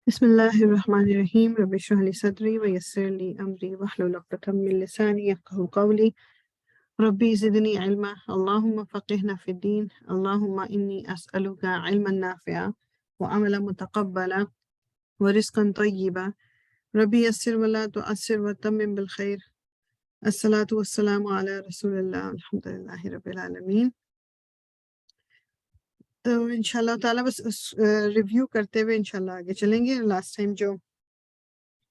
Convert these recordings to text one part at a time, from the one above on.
بسم الله الرحمن الرحيم رب اشرح لي صدري ويسر لي أمري واحلل عقدة من لساني يفقهوا قولي ربي زدني علما اللهم فقهنا في الدين اللهم إني أسألك علما نافعا وعملا متقبلا ورزقا طيبا ربي يسر ولا تؤسر وتمم بالخير الصلاة والسلام على رسول الله الحمد لله رب العالمين. تو انشاءاللہ تعالیٰ بس ریویو کرتے ہوئے انشاءاللہ آگے چلیں گے. لاسٹ ٹائم جو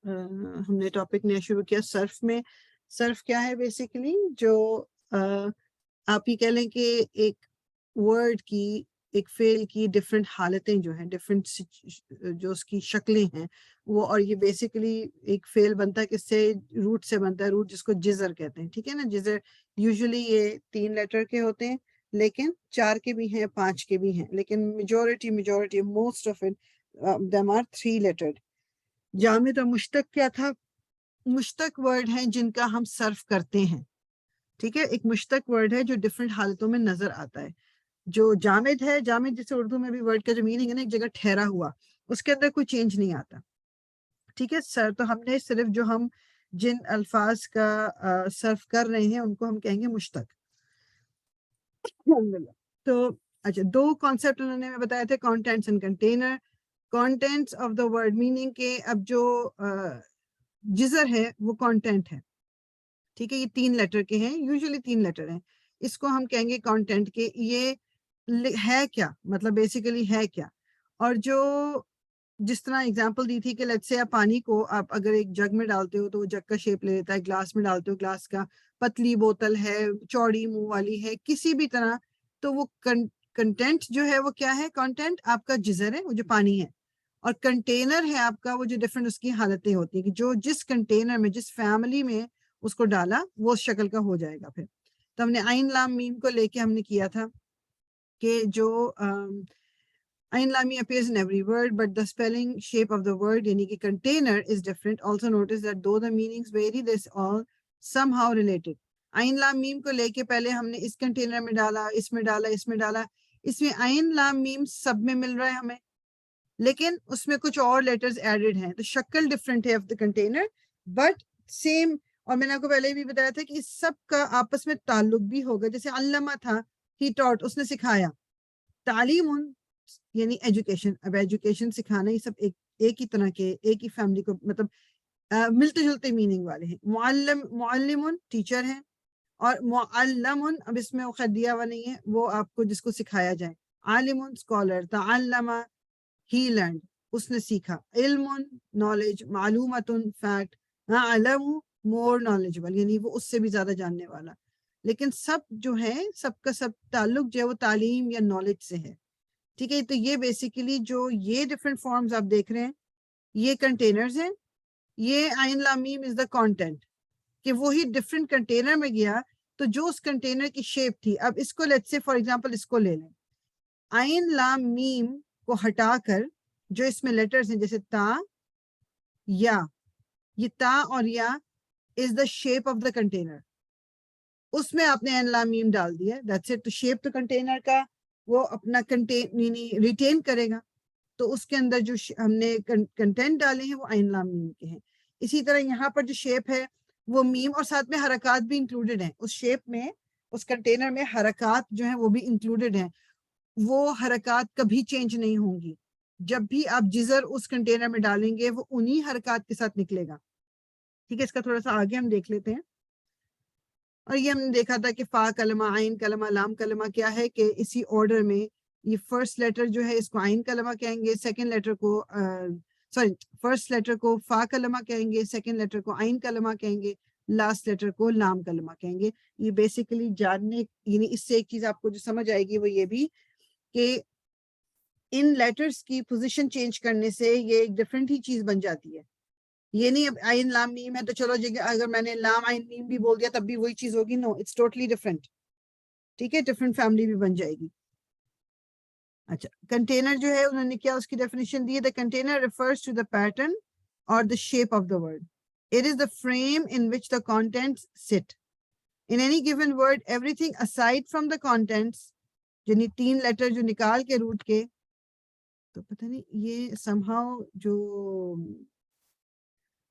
ہم نے ٹاپک نیا شروع کیا صرف میں، صرف کیا ہے بیسیکلی جو آپ یہ کہہ لیں کہ ایک ورڈ کی، ایک فعل کی ڈفرینٹ حالتیں جو ہیں، ڈفرینٹ جو اس کی شکلیں ہیں وہ، اور یہ بیسیکلی ایک فعل بنتا ہے کس سے؟ روٹ سے بنتا ہے، روٹ جس کو جزر کہتے ہیں. ٹھیک ہے نا؟ جزر یوزلی یہ 3 لیٹر کے ہوتے ہیں، لیکن 4 کے بھی ہیں، 5 کے بھی ہیں، لیکن majority most of it them are 3 lettered. جامد اور مشتق کیا تھا؟ مشتق ورڈ ہیں جن کا ہم صرف کرتے ہیں. ٹھیک ہے، ایک مشتق ورڈ ہے جو ڈفرینٹ حالتوں میں نظر آتا ہے. جو جامد ہے، جامد جسے اردو میں بھی ورڈ کا جو میننگ ہے نا، ایک جگہ ٹھہرا ہوا، اس کے اندر کوئی چینج نہیں آتا. ٹھیک ہے سر، تو ہم نے صرف جو ہم جن الفاظ کا صرف کر رہے ہیں ان کو ہم کہیں گے مشتق. تو اچھا، 2 کانسیپٹ انہوں نے بتایا تھے، contents and container. Contents of the word meaning کہ اب جو جزر ہے وہ کانٹینٹ ہے. ٹھیک ہے، یہ 3 لیٹر کے ہیں، یوزلی 3 لیٹر ہیں. اس کو ہم کہیں گے کانٹینٹ کے. یہ ہے کیا، مطلب بیسیکلی ہے کیا. اور جو جس طرح اگزامپل دی تھی کہ لیٹس سے آپ پانی کو آپ اگر ایک جگ میں ڈالتے ہو تو وہ جگ کا شیپ لے لیتا ہے، گلاس میں ڈالتے ہو گلاس کا، پتلی بوتل ہے، چوڑی منہ والی ہے، کسی بھی طرح، تو وہ کنٹینٹ جو ہے وہ کیا ہے؟ کانٹینٹ آپ کا جزر ہے، وہ جو پانی ہے. اور کنٹینر ہے آپ کا وہ جو ڈفرینٹ اس کی حالتیں ہوتی ہیں کہ جو جس کنٹینر میں، جس فیملی میں اس کو ڈالا وہ اس شکل کا ہو جائے گا. پھر تو ہم نے عین لام میم کو لے کے ہم نے کیا تھا کہ جو عین لام میم appears in every word but the spelling shape of the word یعنی کہ container is different. Also notice that though the meanings vary, this all somehow related. عین لام میم کو لے کے پہلے ہم نے اس کنٹینر میں ڈالا، اس میں ڈالا، اس میں ڈالا. اس میں عین لام میم سب میں مل رہا ہے ہمیں، لیکن اس میں کچھ اور لیٹرز ایڈڈ ہیں، تو شکل ڈفرینٹ ہے of the container but same. اور میں نے آپ کو پہلے بھی بتایا تھا کہ اس سب کا آپس میں تعلق بھی ہوگا. جیسے علامہ تھا، ہی ٹاٹ، اس نے سکھایا. تعلیم یعنی ایجوکیشن. اب ایجوکیشن سکھانا، یہ سب ایک ہی طرح کے، ایک ہی فیملی کو مطلب ملتے جلتے میننگ والے ہیں. معلم ٹیچر ہیں، اور معلم اب اس میں وہ خدیہ ہوا نہیں ہے، وہ آپ کو جس کو سکھایا جائے. عالم اسکالر. تعلم ہی لرنڈ، اس نے سیکھا. علم نالج. معلومات فیکٹ. علم مور نالجبل، یعنی وہ اس سے بھی زیادہ جاننے والا. لیکن سب جو ہے، سب کا سب تعلق جو ہے وہ تعلیم یا نالج سے ہے. ٹھیک ہے، تو یہ بیسیکلی جو یہ ڈفرینٹ فارمز آپ دیکھ رہے ہیں یہ کنٹینرز ہیں. یہ عین لام میم از دا کانٹینٹ، کہ وہی ڈفرینٹ کنٹینر میں گیا تو جو اس کنٹینر کی شیپ تھی. اب اس کو لیٹس سے فار ایگزامپل اس کو لے لیں، عین لام میم کو ہٹا کر جو اس میں لیٹرز ہیں جیسے تا، یا، یہ تا اور یا is the shape of the container. اس میں آپ نے عین لام میم ڈال دیا، دیٹس اٹ. تو شیپ تو کنٹینر کا وہ اپنا یعنی ریٹین کرے گا. تو اس کے اندر جو ہم نے کنٹینٹ ڈالے ہیں وہ عین لام میم کے ہیں. اسی طرح یہاں پر جو شیپ ہے وہ میم، اور ساتھ میں حرکات بھی انکلوڈیڈ ہیں اس شیپ میں. اس کنٹینر میں حرکات جو ہیں وہ بھی انکلوڈیڈ ہیں. وہ حرکات کبھی چینج نہیں ہوں گی. جب بھی آپ جزر اس کنٹینر میں ڈالیں گے وہ انہی حرکات کے ساتھ نکلے گا. ٹھیک ہے، اس کا تھوڑا سا آگے ہم دیکھ لیتے ہیں. اور یہ ہم نے دیکھا تھا کہ فا کلمہ، عین کلمہ، لام کلمہ کیا ہے کہ اسی آرڈر میں یہ فرسٹ لیٹر جو ہے اس کو عین کلمہ کہیں گے، سیکنڈ لیٹر کو فرسٹ لیٹر کو فا کلمہ کہیں گے، سیکنڈ لیٹر کو عین کلمہ کہیں گے، لاسٹ لیٹر کو لام کلمہ کہیں گے. یہ بیسیکلی جاننے، یعنی اس سے ایک چیز آپ کو جو سمجھ آئے گی وہ یہ بھی کہ ان لیٹرز کی پوزیشن چینج کرنے سے یہ ایک ڈفرینٹ ہی چیز بن جاتی ہے. یہ نہیں اب عین لام میم ہے تو چلو جی اگر میں نے لام عین میم بھی بول دیا تب بھی وہی چیز ہوگی. نو، اٹس ٹوٹلی ڈفرینٹ. ٹھیک ہے، ڈفرینٹ فیملی بھی بن جائے گی. اچھا، کنٹینر جو ہے انہوں نے کیا اس کی ڈیفینیشن دی ہے؟ The container refers to the pattern اور the shape of the word. It is the frame in which the contents sit. In any given word everything aside from the contents, یعنی 3 letter جو نکال کے route کے، تو پتہ نہیں یہ somehow جو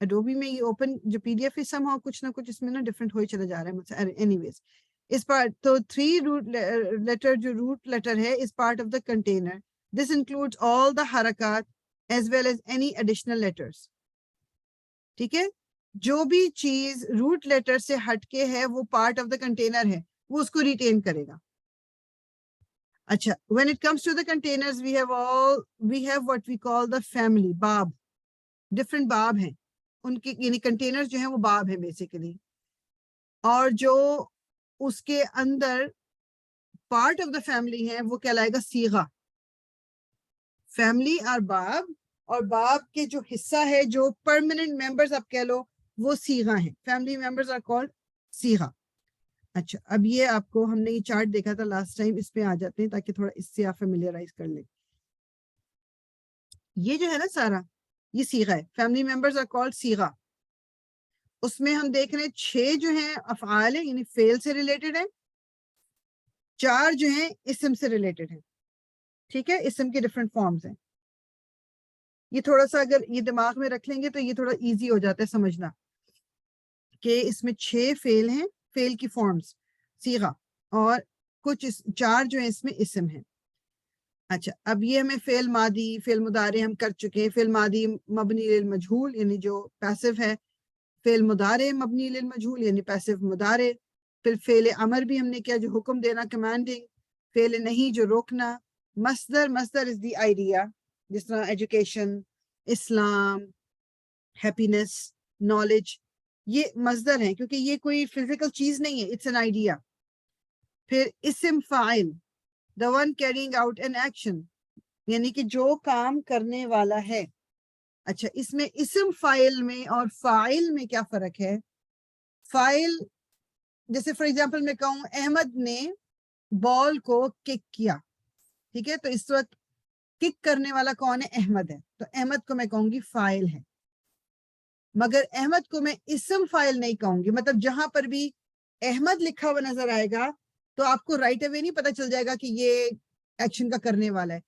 Adobe میں یہ اوپن جو PDF ہے somehow کچھ نہ کچھ اس میں نا ڈفرینٹ ہو ہی چلا جا رہا ہے مجھ سے. اینی ویز اس پارٹ تو 3 روٹ لیٹر جو روٹ لیٹر ہے is part of the container. This includes all the حرکات as well as any additional letters. ٹھیک ہے, جو بھی چیز روٹ لیٹر سے ہٹ کے ہے وہ پارٹ آف دا کنٹینر ہے, وہ اس کو ریٹین کرے گا. اچھا, when it comes to the containers we have what we call the family باب. ڈفرینٹ باب ہیں ان کے, یعنی کنٹینر جو ہیں وہ باب ہیں بیسیکلی, اور جو اس کے اندر پارٹ آف دا فیملی ہے وہ کہلائے گا صیغہ. فیملی اور باب کے جو حصہ ہے جو پرماننٹ ممبرز آپ کہہ لو وہ صیغہ ہیں. فیملی ممبرز آر کالڈ صیغہ. اچھا, اب یہ آپ کو ہم نے یہ چارٹ دیکھا تھا لاسٹ ٹائم, اس پہ آ جاتے ہیں تاکہ تھوڑا اس سے آپ فیملیئرائز کر لیں. یہ جو ہے نا سارا یہ صیغہ ہے. فیملی ممبرز آر کالڈ صیغہ. اس میں ہم دیکھ رہے ہیں 6 جو ہیں افعال ہیں یعنی فعل سے ریلیٹڈ ہیں, 4 جو ہیں اسم سے ریلیٹڈ ہیں. ٹھیک ہے, اسم کے ڈفرینٹ فارمز ہیں. یہ تھوڑا سا اگر یہ دماغ میں رکھ لیں گے تو یہ تھوڑا ایزی ہو جاتا ہے سمجھنا کہ اس میں 6 فعل ہیں, فعل کی فارمز صیغہ, اور کچھ 4 جو ہیں اس میں اسم ہیں. اچھا, اب یہ ہمیں فعل ماضی فعل مضارع ہم کر چکے ہیں. فعل ماضی مبنی للمجہول یعنی جو پیسو ہے, فعل مضارع مبنی للمجہول یعنی پیسو مضارع. پھر فعل امر بھی ہم نے کیا جو حکم دینا کمانڈنگ. فعل نہیں جو روکنا. مصدر از دی آئیڈیا, جس طرح ایجوکیشن, اسلام, ہیپینس, نالج, یہ مصدر ہیں کیونکہ یہ کوئی فزیکل چیز نہیں ہے, اٹس این آئیڈیا. پھر اسم فاعل, the one carrying out an action, یعنی کہ جو کام کرنے والا ہے. اچھا, اس میں اسم فاعل میں اور فاعل میں کیا فرق ہے؟ فاعل جیسے فار ایگزامپل میں کہوں احمد نے بال کو کک کیا, ٹھیک ہے, تو اس وقت کک کرنے والا کون ہے؟ احمد ہے, تو احمد کو میں کہوں گی فاعل ہے. مگر احمد کو میں اسم فاعل نہیں کہوں گی. مطلب جہاں پر بھی احمد لکھا ہوا نظر آئے گا تو آپ کو رائٹ اوے نہیں پتا چل جائے گا کہ یہ ایکشن کا کرنے والا ہے.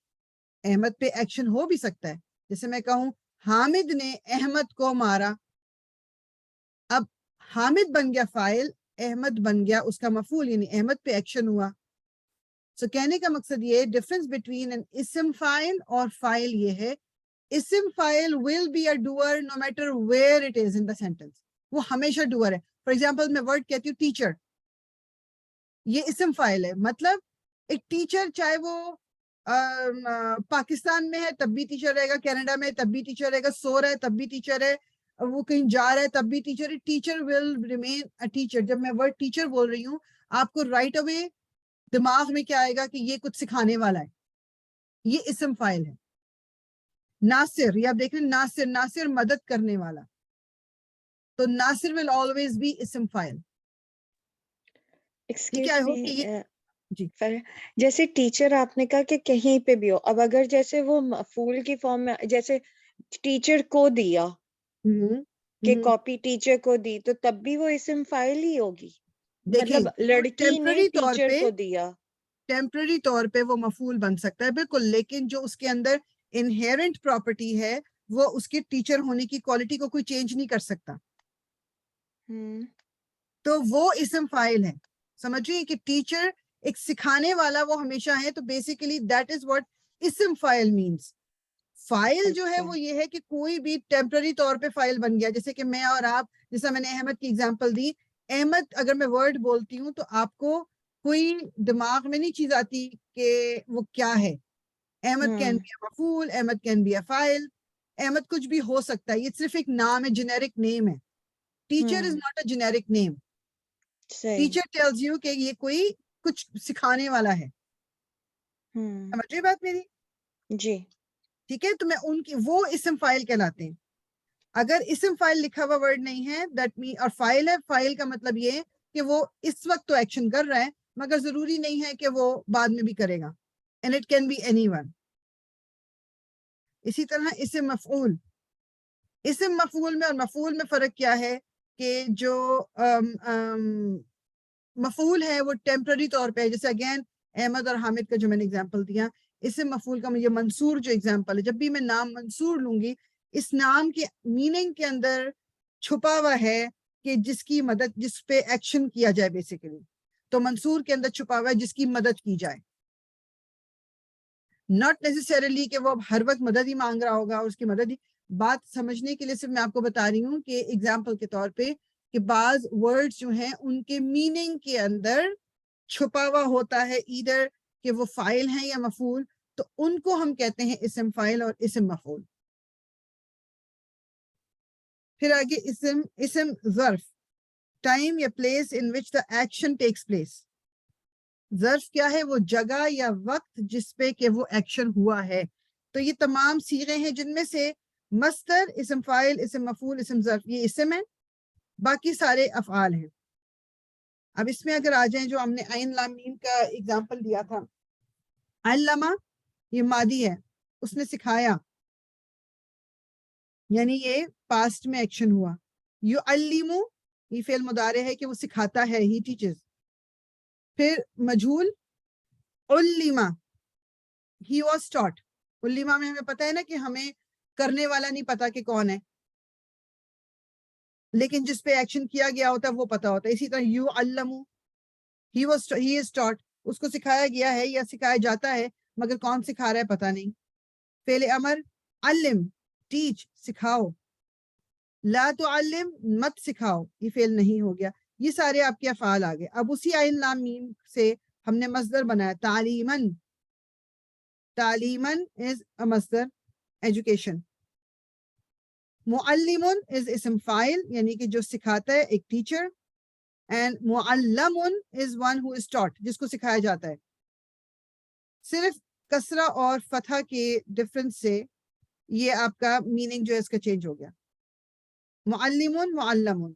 احمد پہ ایکشن ہو بھی سکتا ہے, جیسے میں کہوں حامد نے احمد کو مارا. اب حامد بن گیا فاعل, احمد بن گیا اس کا مفعول, یعنی احمد پہ ایکشن ہوا. سو کہنے کا مقصد یہ ڈفرنس بٹوین an اسم فاعل اور فاعل یہ ہے, اسم فاعل will be a doer no matter where it is in the sentence. وہ ہمیشہ doer ہے. فار ایگزامپل میں ورڈ کہتی ہوں ٹیچر, یہ اسم فاعل ہے. مطلب ایک ٹیچر چاہے وہ پاکستان میں ہے تب بھی ٹیچر رہے گا, کینیڈا میں تب بھی ٹیچر رہے گا, سو رہا ہے تب بھی ٹیچر ہے, وہ کہیں جا رہا ہے تب بھی ٹیچر ہے. Teacher will remain a teacher. جب میں ورڈ ٹیچر بول رہی ہوں آپ کو رائٹ اوے دماغ میں کیا آئے گا کہ یہ کچھ سکھانے والا ہے, یہ اسم فاعل ہے. ناصر, یہ آپ دیکھ رہے ہیں ناصر مدد کرنے والا, تو ناصر will always be اسم فاعل. ٹھیک ہے, جی جیسے ٹیچر آپ نے کہا کہ کہیں پہ بھی ہو, اب اگر جیسے وہ مفعول کی فارم میں جیسے ٹیچر کو دیا کہ کاپی ٹیچر کو دی, تو تب بھی وہ اسم فاعل ہی ہوگی. مطلب لڑکی نے ٹیچر کو دیا, ٹیمپرری طور پہ وہ مفعول بن سکتا ہے بالکل, لیکن جو اس کے اندر انہیرنٹ پراپرٹی ہے وہ اس کے ٹیچر ہونے کی کوالٹی کو کوئی چینج نہیں کر سکتا, تو وہ اسم فاعل ہے. سمجھیے کہ ٹیچر ایک سکھانے والا وہ ہمیشہ ہے, تو بیسیکلی دیٹ از واٹ اسم فاعل مینس. فاعل جو ہے وہ یہ ہے کہ کوئی بھی ٹیمپرری طور پہ فاعل بن گیا, جیسے کہ میں اور آپ, جیسا میں نے احمد کی اگزامپل دی. احمد اگر میں ورڈ بولتی ہوں تو آپ کو کوئی دماغ میں نہیں چیز آتی کہ وہ کیا ہے. احمد کین بی اے مفعول, احمد کین بی اے فاعل, احمد کچھ بھی ہو سکتا ہے, یہ صرف ایک نام ہے, جنیرک نیم ہے. Teacher is not a generic name. Teacher tells you کہ یہ کوئی کچھ سکھانے والا ہے. سمجھ رہی بات میری؟ جی ٹھیک ہے, تو میں ان کی وہ اسم فاعل کہلاتے ہیں. اگر اسم فاعل لکھا ہوا ورڈ نہیں ہے دیٹ مین, اور فاعل ہے, فاعل کا مطلب یہ کہ وہ اس وقت تو ایکشن کر رہا ہے مگر ضروری نہیں ہے کہ وہ بعد میں بھی کرے گا, and it can be anyone. اسی طرح اسم مفعول, اسم مفعول میں اور مفعول میں فرق کیا ہے کہ جو مفعول ہے وہ ٹیمپرری طور پہ, جیسے اگین احمد اور حامد کا جو میں نے اگزامپل دیا, اسم مفعول کا یہ منصور جو اگزامپل ہے, جب بھی میں نام منصور لوں گی, اس نام کے میننگ کے اندر چھپا ہوا ہے کہ جس کی مدد, جس پہ ایکشن کیا جائے بیسیکلی. تو منصور کے اندر چھپا ہوا ہے جس کی مدد کی جائے, ناٹ نیسیسریلی کہ وہ ہر وقت مدد ہی مانگ رہا ہوگا اور اس کی مدد ہی. بات سمجھنے کے لیے صرف میں آپ کو بتا رہی ہوں کہ اگزامپل کے طور پہ کہ بعض ورڈز جو ہیں ان کے میننگ کے اندر چھپا ہوا ہوتا ہے ایدر کہ وہ فاعل ہیں یا مفعول, تو ان کو ہم کہتے ہیں اسم فاعل اور اسم مفعول. پھر آگے اسم ظرف, ٹائم یا place in which the action takes place. ظرف کیا ہے؟ وہ جگہ یا وقت جس پہ کہ وہ ایکشن ہوا ہے. تو یہ تمام صیغے ہیں جن میں سے مصدر, اسم فاعل, اسم مفعول, اسم ظرف یہ اسم ہے, باقی سارے افعال ہیں. اب اس میں اگر آ جائیں جو ہم نے عین لام میم کا اگزامپل دیا تھا, علامہ یہ ماضی ہے, اس نے سکھایا, یعنی یہ پاسٹ میں ایکشن ہوا. یعلم یہ فعل مضارع ہے کہ وہ سکھاتا ہے, ہی ٹیچز. پھر مجھول علم, ہی واز ٹاٹ. علم میں ہمیں پتہ ہے نا کہ ہمیں کرنے والا نہیں پتا کہ کون ہے, لیکن جس پہ ایکشن کیا گیا ہوتا ہے وہ پتا ہوتا ہے. اسی طرح یعلم, ہی از ٹاٹ, اس کو سکھایا گیا ہے یا سکھایا جاتا ہے مگر کون سکھا رہا ہے پتہ نہیں. فعل امر علم, ٹیچ, سکھاؤ. لا تعلم, مت سکھاؤ, یہ فعل نہیں ہو گیا. یہ سارے آپ کے افعال آ گئے. اب اسی عین لام میم سے ہم نے مصدر بنایا تعلیمن. تعلیمن از a مصدر, ایجوکیشن. معلمن از اسم فاعل یعنی کہ جو سکھاتا ہے, ایک ٹیچر. اینڈ معلمن is one who is taught, جس کو سکھایا جاتا ہے. صرف کسرہ اور فتحہ کے ڈفرنس سے یہ آپ کا میننگ جو ہے اس کا چینج ہو گیا. معلمن, معلمن,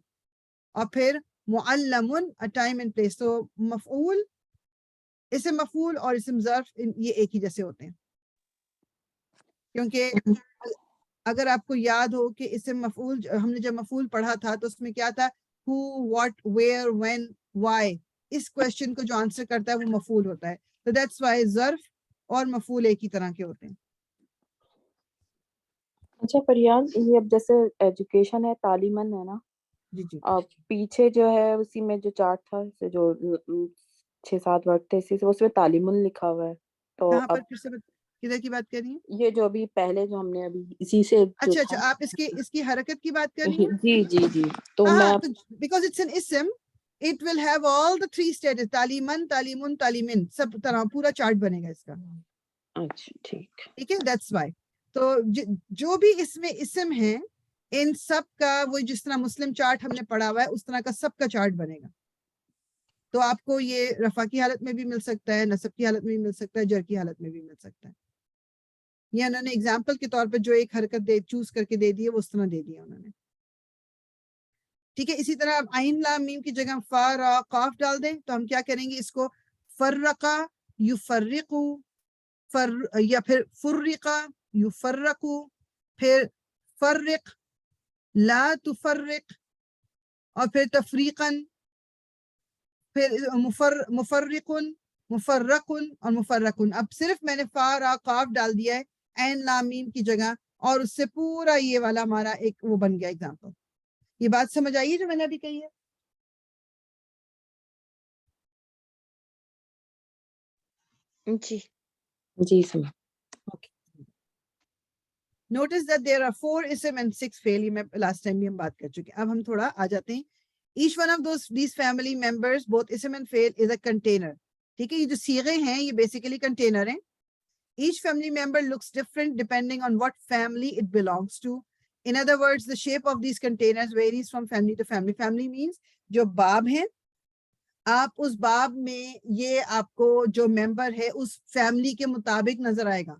اور پھر معلمن a time and place. تو مفعول, اسم مفعول اور اسم ظرف یہ ایک ہی جیسے ہوتے ہیں, کیونکہ اگر آپ کو یاد ہو کہ اسم مفعول ہم نے جب مفعول پڑھا تھا تو اس میں کیا تھا, who, what, where, when, why. اس کوشچن کو جو آنسر کرتا ہے وہ مفعول ہوتا ہے. تو that's why ظرف اور مفعول ایک ہی طرح کے ہوتے ہیں. اچھا پریان, یہ اب جیسے ایجوکیشن ہے, تعلیمن ہے نا, جی جی, اب پیچھے جو ہے اسی میں جو چارٹ تھا جو 6-7 ورڈ تھے اسی سے, اس میں تعلیمن لکھا ہوا ہے. تو کہاں اب پر پھر سے کدھر کی بات کر رہی ہیں؟ یہ جو ابھی پہلے جو ہم نے ابھی اسی سے جو اچھا تھا, آپ اس کی حرکت کی بات کر رہی ہیں؟ جی جی جی. تو میں ہاں, because it's an ism, it will have all the 3 stages, تعلیمن, تعلیمن, تعلیمن, سب طرح پورا چارٹ بنے گا اس کا. اچھا ٹھیک ٹھیک ہے, that's why. تو جو بھی اس میں اسم ہے ان سب کا, وہ جس طرح مسلم چارٹ ہم نے پڑھا ہوا ہے اس طرح کا سب کا چارٹ بنے گا. تو آپ کو یہ رفع کی حالت میں بھی مل سکتا ہے, نصب کی حالت میں بھی مل سکتا ہے, جر کی حالت میں بھی مل سکتا ہے. یہ انہوں نے اگزامپل کے طور پہ جو ایک حرکت چوز کر کے دے دی ہے وہ اس طرح دے دیا انہوں نے. ٹھیک ہے, اسی طرح اب عین لام میم کی جگہ فا را قاف ڈال دیں تو ہم کیا کریں گے, اس کو فرقا یفرقو, یا پھر فرقا یفرقو, پھر فرق لا تفرق, اور پھر تفریقاً, پھر مفرقن, مفرقن اور مفرقن. اب صرف میں نے فا را قاف ڈال دیا ہے عین لام میم کی جگہ, اور اس سے پورا یہ والا ہمارا ایک وہ بن گیا ایگزامپل. یہ بات سمجھ آئیے جو میں نے ابھی کہی ہے؟ جی جی سمجھ. Notice that there are 4 ism and 6 fail. یہ میں last time بھی ہم بات کر چکے. اب ہم تھوڑا آ جاتے ہیں. Each one of these family members, both ism and fail, is a container. ٹھیک ہے, یہ جو صیغے ہیں یہ basically container ہیں. Each family member looks different depending on what family it belongs to. In other words, the shape of these containers varies from family to family. Family means جو باب ہیں, آپ اس باب میں یہ آپ کو جو ممبر ہے اس فیملی کے مطابق نظر آئے گا.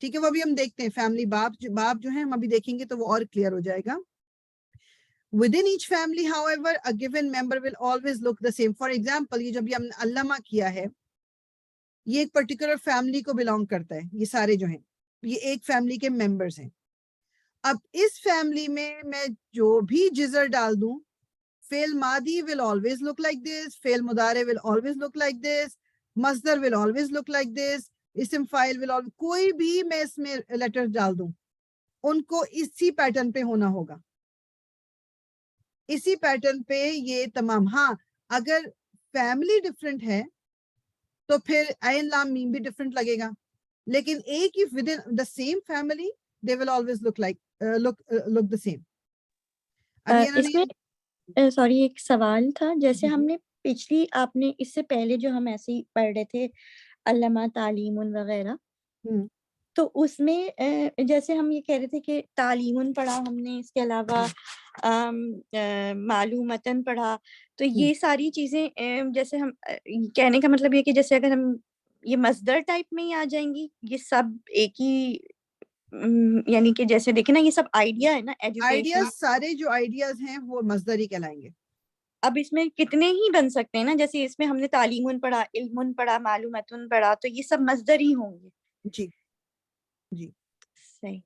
ٹھیک ہے, وہ بھی ہم دیکھتے ہیں فیملی باب جو ہیں ہم ابھی دیکھیں گے تو وہ اور کلیئر ہو جائے گا. Within each family, however, a given member will always look the same. For example, یہ جب ہم نے علامہ کیا ہے, یہ ایک پرٹیکولر فیملی کو بلانگ کرتا ہے. یہ سارے جو ہیں یہ ایک فیملی کے ممبرز ہیں. اب اس فیملی میں میں جو بھی جزر ڈال دوں, فعل ماضی will always look like this, فعل مضارع will always look like this, مصدر will always look like this, اسم فائل ول آلویز, کوئی بھی میں اس میں لیٹر ڈال دوں ان کو اسی پیٹرن پہ ہونا ہوگا, اسی پیٹرن پہ یہ تمام. ہاں اگر فیملی ڈفرینٹ ہے تو پھر عین لام میم بھی ڈفرینٹ لگے گا, لیکن ایک ہی within the same family they will always look like look the same. ابھی انہوں اس نے میں سوری ایک سوال تھا, جیسے جی ہم نے پچھلی آپ نے اس سے پہلے جو ہم ایسے ہی پڑھ رہے تھے علامہ تعلیم وغیرہ, تو اس میں جیسے ہم یہ کہہ رہے تھے کہ تعلیم پڑھا ہم نے, اس کے علاوہ معلومتاً پڑھا, تو یہ ساری چیزیں جیسے ہم کہنے کا مطلب یہ کہ جیسے اگر ہم یہ مصدر ٹائپ میں ہی آ جائیں گی, یہ سب ایک ہی یعنی کہ جیسے دیکھیں نا یہ سب آئیڈیا ہے نا ایجوکیشن, آئیڈیاز, سارے جو آئیڈیاز ہیں وہ مصدر ہی کہلائیں گے. اب اس میں کتنے ہی بن سکتے ہیں نا, جیسے اس میں ہم نے تعلیم پڑھا, علم پڑھا, معلوماتن پڑھا, تو یہ سب مصدر ہی ہوں گے. جی جی صحیح.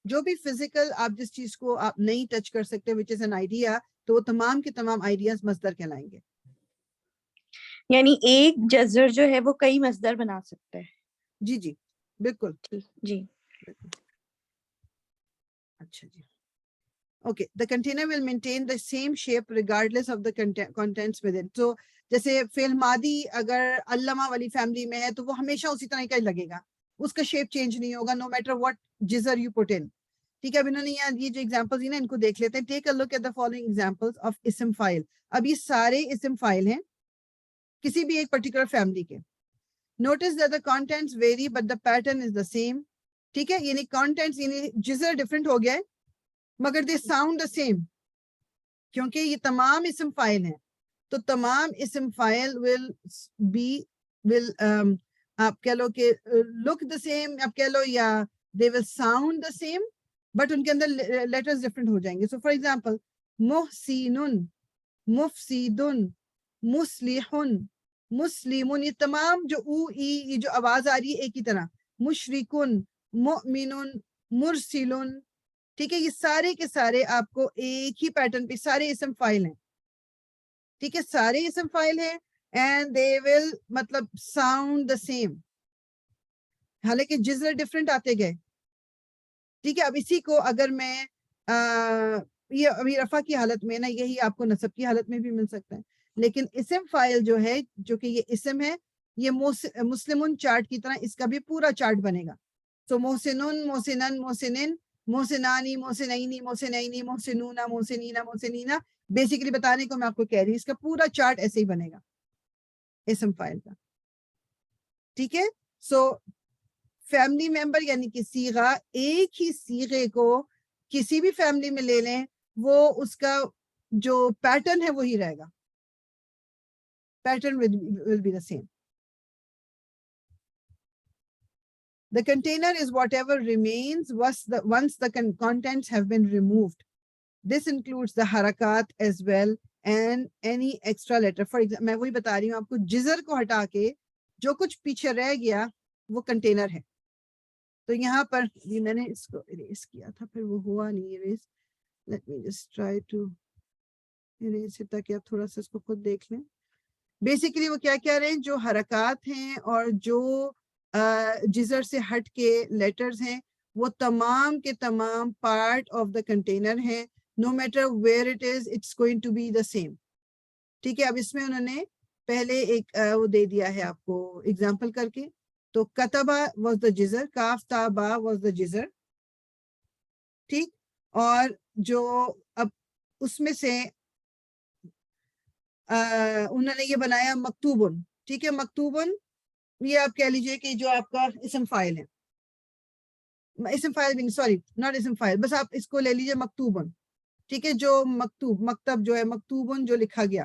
جو بھی فزیکل آپ جس چیز کو آپ نہیں ٹچ کر سکتے which is an idea, تو وہ تمام کے تمام آئیڈیاز مصدر کہلائیں گے. یعنی ایک جزر جو ہے وہ کئی مصدر بنا سکتا ہے. جی جی بالکل. جی اچھا جی. Okay, the container will maintain the same shape regardless of the contents within. So جیسے فعل ماضی اگر علامہ والی فیملی میں ہے تو وہ ہمیشہ اسی طرح کا ہی لگے گا, اس کا شیپ چینج نہیں ہوگا no matter what جزر you put in. ٹھیک ہے, اب انہوں نے یہ جو ایگزامپلز ہیں نا ان کو دیکھ لیتے ہیں. Take a look at the following examples of اسم فائل. اب یہ سارے اسم فائل ہیں کسی بھی ایک پرٹیکولر فیملی کے. Notice that the contents vary but the pattern is the same. ٹھیک ہے, یعنی contents یعنی جزر ڈفرینٹ ہو گیا ہے مگر دے ساؤنڈ دا سیم, کیونکہ یہ تمام اسم فائل ہیں. تو تمام اسم فائل آپ کہہ لو کہ لک دا سیم, آپ کہہ لو یا they will sound the same, but ان کے اندر لیٹرز ڈفرینٹ ہو جائیں گے. سو فار ایگزامپل محسنن, مفسدن, مصلحن, مسلمن, یہ تمام جو او ای یہ جو آواز آ رہی ہے ایک ہی طرح. مشرکن, مؤمنن, مرسلن, ٹھیک ہے, یہ سارے کے سارے آپ کو ایک ہی پیٹرن پہ سارے اسم فائل ہیں. ٹھیک ہے, سارے اسم فائل ہیں اینڈ دے ول مطلب ساؤنڈ دا سیم, حالانکہ جزر ڈفرینٹ آتے گئے. ٹھیک ہے, اب اسی کو اگر میں یہ ابھی رفع کی حالت میں نا, یہی آپ کو نصب کی حالت میں بھی مل سکتا ہے, لیکن اسم فائل جو ہے جو کہ یہ اسم ہے یہ مسلمن چارٹ کی طرح اس کا بھی پورا چارٹ بنے گا. سو محسنن, محسنن, محسنن, محسنانی, محسنینی, محسنینی, محسنونا, محسنینا, محسنینا, بیسیکلی بتانے کو میں آپ کو کہہ رہی ہوں, اس کا پورا چارٹ ایسے ہی بنے گا اسم فائل کا. ٹھیک ہے, سو فیملی ممبر یعنی کہ صیغہ, ایک ہی صیغے کو کسی بھی فیملی میں لے لیں وہ اس کا جو پیٹرن ہے وہی رہے گا, pattern will be the same. The container is whatever remains once the contents have been removed. This includes the harakat as well and any extra letter. For example, میں وہی بتا رہی ہوں آپ کو, جزر کو ہٹا کے جو کچھ پیچھے رہ گیا وہ کنٹینر ہے. تو یہاں پر یہ میں نے اس کو اریز کیا تھا, پھر وہ ہوا نہیں arrays. Let me just try to erase it تاکہ آپ تھوڑا سا اس کو خود دیکھ لیں. بیسیکلی وہ کیا کہہ رہے ہیں, جو حرکات ہیں اور جو جزر سے ہٹ کے لیٹرز ہیں وہ تمام کے تمام پارٹ آف دا کنٹینر ہیں, no matter where it is, it's going to be the same. ٹھیک ہے, اب اس میں انہوں نے پہلے ایک وہ دے دیا ہے آپ کو ایگزامپل کر کے. تو کتبہ واز دا جزر, کاف تا با واز دا جزر. ٹھیک, اور جو اب اس میں سے انہوں نے یہ بنایا مکتوبن. ٹھیک ہے, مکتوبن یہ آپ کہہ لیجئے کہ جو آپ کا اسم فائل ہے, اسم فائل بھی سوری ناٹ اسم فائل, بس آپ اس کو لے لیجئے مکتوبن. ٹھیک ہے, جو مکتوب مکتب جو ہے, مکتوبن جو لکھا گیا,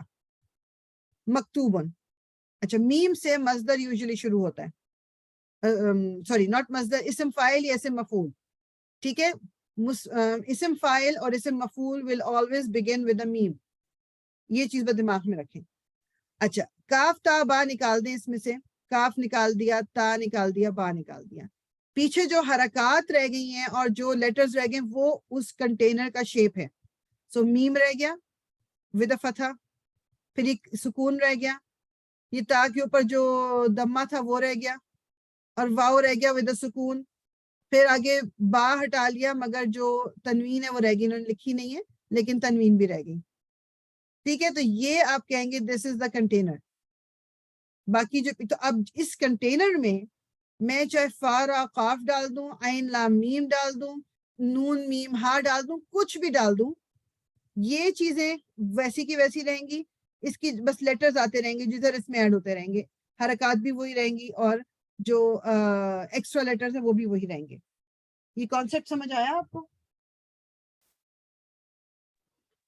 مکتوبن. اچھا, میم سے مصدر یوزلی شروع ہوتا ہے, سوری ناٹ مصدر, اسم فائل یا اسم مفعول. ٹھیک ہے, اسم فائل اور اسم مفعول will always begin with a meme. یہ چیز بس دماغ میں رکھیں. اچھا, کاف تا با نکال دیں, اس میں سے کاف نکال دیا, تا نکال دیا, با نکال دیا. پیچھے جو حرکات رہ گئی ہیں اور جو لیٹرز رہ گئے وہ اس کنٹینر کا شیپ ہے. سو میم رہ گیا ود اے فتح, پھر ایک سکون رہ گیا, یہ تا کے اوپر جو دمہ تھا وہ رہ گیا, اور واو رہ گیا ود سکون. پھر آگے با ہٹا لیا مگر جو تنوین ہے وہ رہ گئی, انہوں نے لکھی نہیں ہے لیکن تنوین بھی رہ گئی. ٹھیک ہے, تو یہ آپ کہیں گے دس از دا کنٹینر. باقی جو تو اب اس کنٹینر میں چاہے فا را قاف ڈال دوں, عین لام میم ڈال دوں, نون میم ہا ڈال دوں, کچھ بھی ڈال دوں, یہ چیزیں ویسی کی ویسی رہیں گی. اس کی بس لیٹرز آتے رہیں گے, جزر اس میں ایڈ ہوتے رہیں گے, حرکات بھی وہی رہیں گی اور جو ایکسٹرا لیٹرز ہیں وہ بھی وہی رہیں گے. یہ کانسیپٹ سمجھ آیا آپ کو؟